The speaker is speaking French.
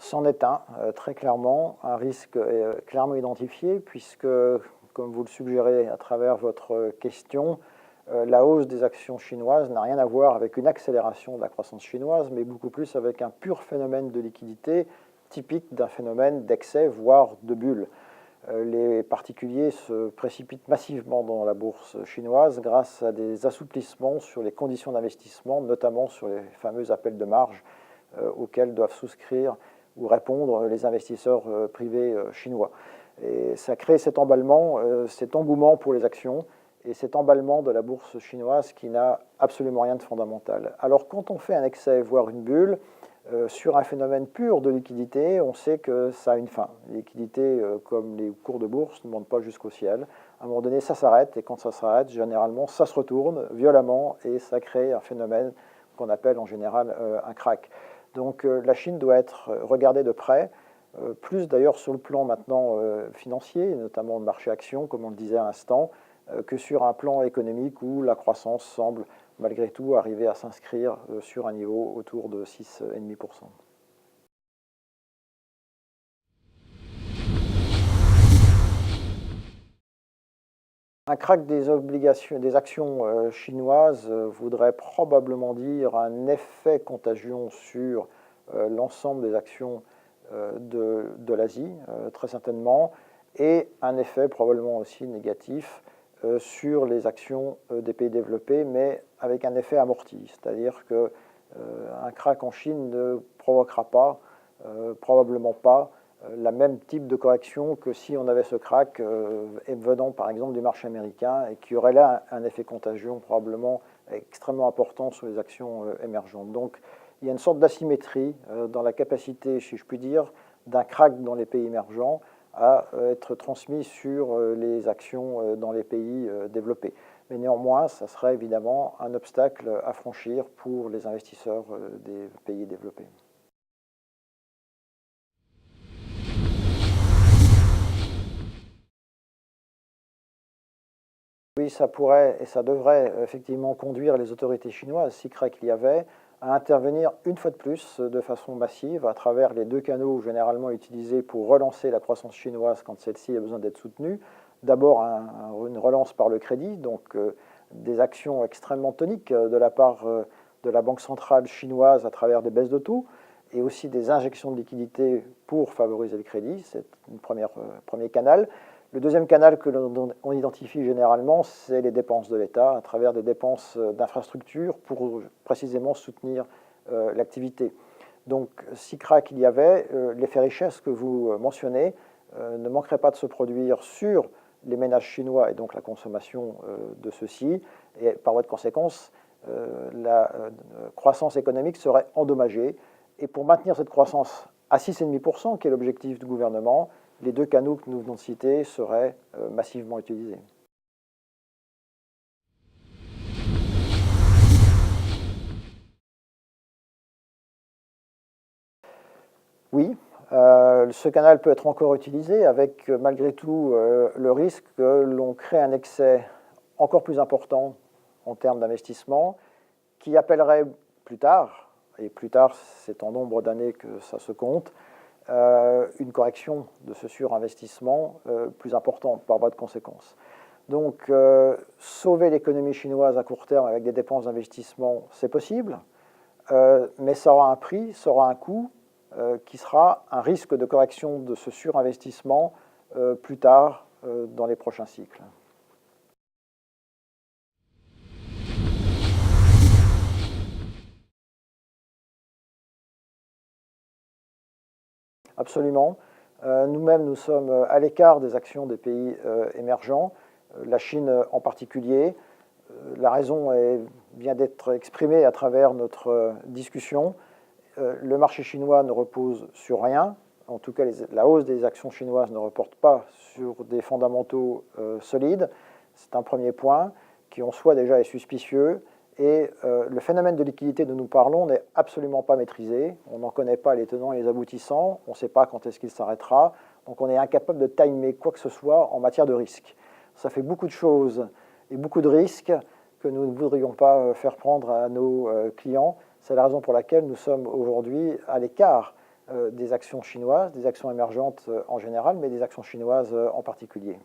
C'en est très clairement, un risque clairement identifié, puisque, comme vous le suggérez à travers votre question, la hausse des actions chinoises n'a rien à voir avec une accélération de la croissance chinoise, mais beaucoup plus avec un pur phénomène de liquidité, typique d'un phénomène d'excès, voire de bulle. Les particuliers se précipitent massivement dans la bourse chinoise grâce à des assouplissements sur les conditions d'investissement, notamment sur les fameux appels de marge auxquels doivent souscrire ou répondre les investisseurs privés chinois. Et ça crée cet emballement, cet engouement pour les actions et cet emballement de la bourse chinoise qui n'a absolument rien de fondamental. Alors quand on fait un excès, voire une bulle, sur un phénomène pur de liquidité, on sait que ça a une fin. Les liquidités, comme les cours de bourse, ne montent pas jusqu'au ciel. À un moment donné, ça s'arrête, et quand ça s'arrête, généralement, ça se retourne violemment, et ça crée un phénomène qu'on appelle en général un crack. Donc la Chine doit être regardée de près, plus d'ailleurs sur le plan maintenant financier, notamment le marché action, comme on le disait à l'instant, que sur un plan économique où la croissance semble malgré tout arriver à s'inscrire sur un niveau autour de 6,5%. Un krach des obligations, des actions chinoises voudrait probablement dire un effet contagion sur l'ensemble des actions de l'Asie, très certainement, et un effet probablement aussi négatif sur les actions des pays développés, mais avec un effet amorti. C'est-à-dire qu'un krach en Chine ne provoquera pas, probablement pas, la même type de correction que si on avait ce krach venant par exemple du marché américain et qui aurait là un effet contagion probablement extrêmement important sur les actions émergentes. Donc il y a une sorte d'asymétrie dans la capacité, si je puis dire, d'un krach dans les pays émergents à être transmis sur les actions dans les pays développés. Mais néanmoins, ça serait évidemment un obstacle à franchir pour les investisseurs des pays développés. Oui, ça pourrait et ça devrait effectivement conduire les autorités chinoises, si krach il y avait, à intervenir une fois de plus de façon massive à travers les deux canaux généralement utilisés pour relancer la croissance chinoise quand celle-ci a besoin d'être soutenue. D'abord une relance par le crédit, donc des actions extrêmement toniques de la part de la Banque centrale chinoise à travers des baisses de taux et aussi des injections de liquidités pour favoriser le crédit. C'est un premier canal. Le deuxième canal que l'on identifie généralement, c'est les dépenses de l'État à travers des dépenses d'infrastructures pour précisément soutenir l'activité. Donc, si krach il y avait, l'effet richesse que vous mentionnez ne manquerait pas de se produire sur les ménages chinois et donc la consommation de ceux-ci. Et par voie de conséquence, la croissance économique serait endommagée. Et pour maintenir cette croissance à 6,5%, qui est l'objectif du gouvernement, les deux canaux que nous venons de citer seraient massivement utilisés. Oui, ce canal peut être encore utilisé avec malgré tout le risque que l'on crée un excès encore plus important en termes d'investissement qui appellerait plus tard, et plus tard c'est en nombre d'années que ça se compte, une correction de ce surinvestissement plus importante par voie de conséquence. Donc, sauver l'économie chinoise à court terme avec des dépenses d'investissement, c'est possible, mais ça aura un prix, ça aura un coût qui sera un risque de correction de ce surinvestissement plus tard dans les prochains cycles. Absolument. Nous-mêmes, nous sommes à l'écart des actions des pays émergents, la Chine en particulier. La raison vient d'être exprimée à travers notre discussion. Le marché chinois ne repose sur rien. En tout cas, la hausse des actions chinoises ne reporte pas sur des fondamentaux solides. C'est un premier point qui en soi déjà est suspicieux. Et le phénomène de liquidité dont nous parlons n'est absolument pas maîtrisé. On n'en connaît pas les tenants et les aboutissants. On ne sait pas quand est-ce qu'il s'arrêtera. Donc on est incapable de timer quoi que ce soit en matière de risque. Ça fait beaucoup de choses et beaucoup de risques que nous ne voudrions pas faire prendre à nos clients. C'est la raison pour laquelle nous sommes aujourd'hui à l'écart des actions chinoises, des actions émergentes en général, mais des actions chinoises en particulier.